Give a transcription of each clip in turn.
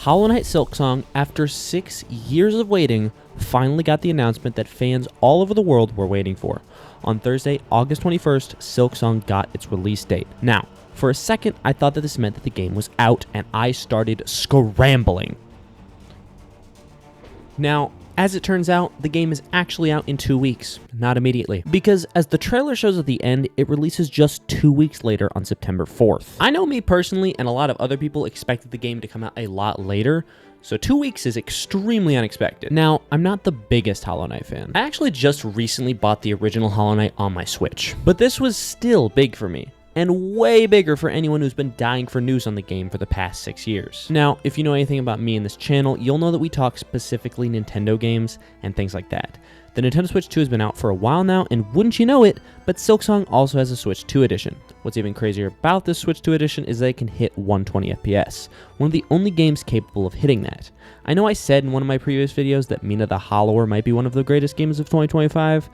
Hollow Knight Silksong, after 6 years of waiting, finally got the announcement that fans all over the world were waiting for. On Thursday, August 21st, Silksong got its release date. Now, for a second, I thought that this meant that the game was out, and I started scrambling. Now, as it turns out, the game is actually out in 2 weeks, not immediately. Because as the trailer shows at the end, it releases just 2 weeks later on September 4th. I know me personally and a lot of other people expected the game to come out a lot later, so 2 weeks is extremely unexpected. Now, I'm not the biggest Hollow Knight fan. I actually just recently bought the original Hollow Knight on my Switch, but this was still big for me, and way bigger for anyone who's been dying for news on the game for the past 6 years. Now, if you know anything about me and this channel, you'll know that we talk specifically Nintendo games and things like that. The Nintendo Switch 2 has been out for a while now, and wouldn't you know it, but Silksong also has a Switch 2 edition. What's even crazier about this Switch 2 edition is that it can hit 120 FPS, one of the only games capable of hitting that. I know I said in one of my previous videos that Mina the Hollower might be one of the greatest games of 2025,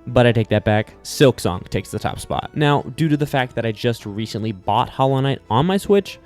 but I take that back. Silksong takes the top spot. Now, due to the fact that I just recently bought Hollow Knight on my Switch,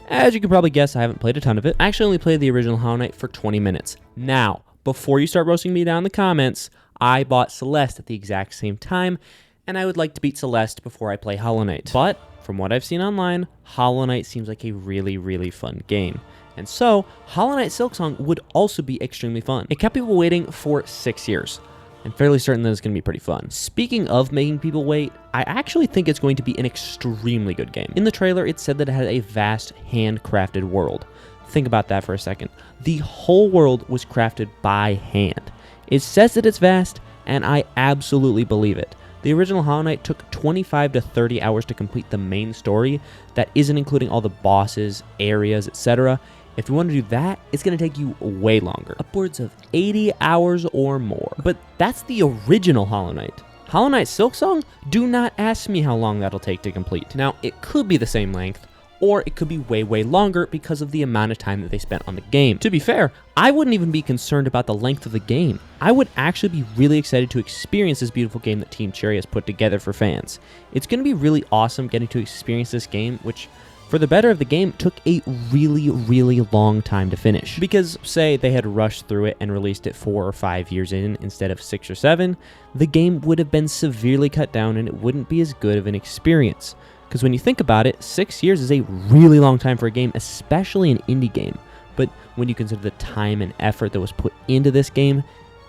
as you can probably guess, I haven't played a ton of it. I actually only played the original Hollow Knight for 20 minutes. Now, before you start roasting me down in the comments, I bought Celeste at the exact same time, and I would like to beat Celeste before I play Hollow Knight. But, from what I've seen online, Hollow Knight seems like a really, really fun game. And so, Hollow Knight Silksong would also be extremely fun. It kept people waiting for 6 years. I'm fairly certain that it's going to be pretty fun. Speaking of making people wait, I actually think it's going to be an extremely good game. In the trailer, it said that it had a vast, handcrafted world. Think about that for a second. The whole world was crafted by hand. It says that it's vast, and I absolutely believe it. The original Hollow Knight took 25 to 30 hours to complete the main story. That isn't including all the bosses, areas, etc. If you want to do that, it's going to take you way longer, upwards of 80 hours or more. But that's the original Hollow Knight. Hollow Knight Silksong? Do not ask me how long that'll take to complete. Now, it could be the same length, or it could be way, way longer because of the amount of time that they spent on the game. To be fair, I wouldn't even be concerned about the length of the game. I would actually be really excited to experience this beautiful game that Team Cherry has put together for fans. It's going to be really awesome getting to experience this game, which, for the better of the game, took a really, really long time to finish. Because, say, they had rushed through it and released it 4 or 5 years in instead of 6 or 7, the game would have been severely cut down and it wouldn't be as good of an experience. Because when you think about it, 6 years is a really long time for a game, especially an indie game. But when you consider the time and effort that was put into this game,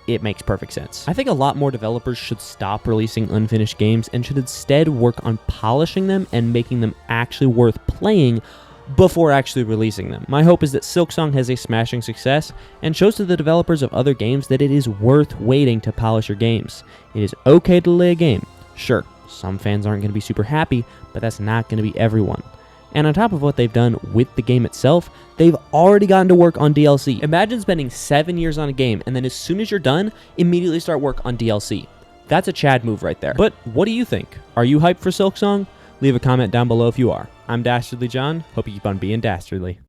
it makes perfect sense. I think a lot more developers should stop releasing unfinished games and should instead work on polishing them and making them actually worth playing before actually releasing them. My hope is that Silksong has a smashing success and shows to the developers of other games that it is worth waiting to polish your games. It is okay to delay a game. Sure, some fans aren't going to be super happy, but that's not going to be everyone. And on top of what they've done with the game itself, they've already gotten to work on DLC. Imagine spending 7 years on a game, and then as soon as you're done, immediately start work on DLC. That's a Chad move right there. But what do you think? Are you hyped for Silksong? Leave a comment down below if you are. I'm Dastardly John. Hope you keep on being dastardly.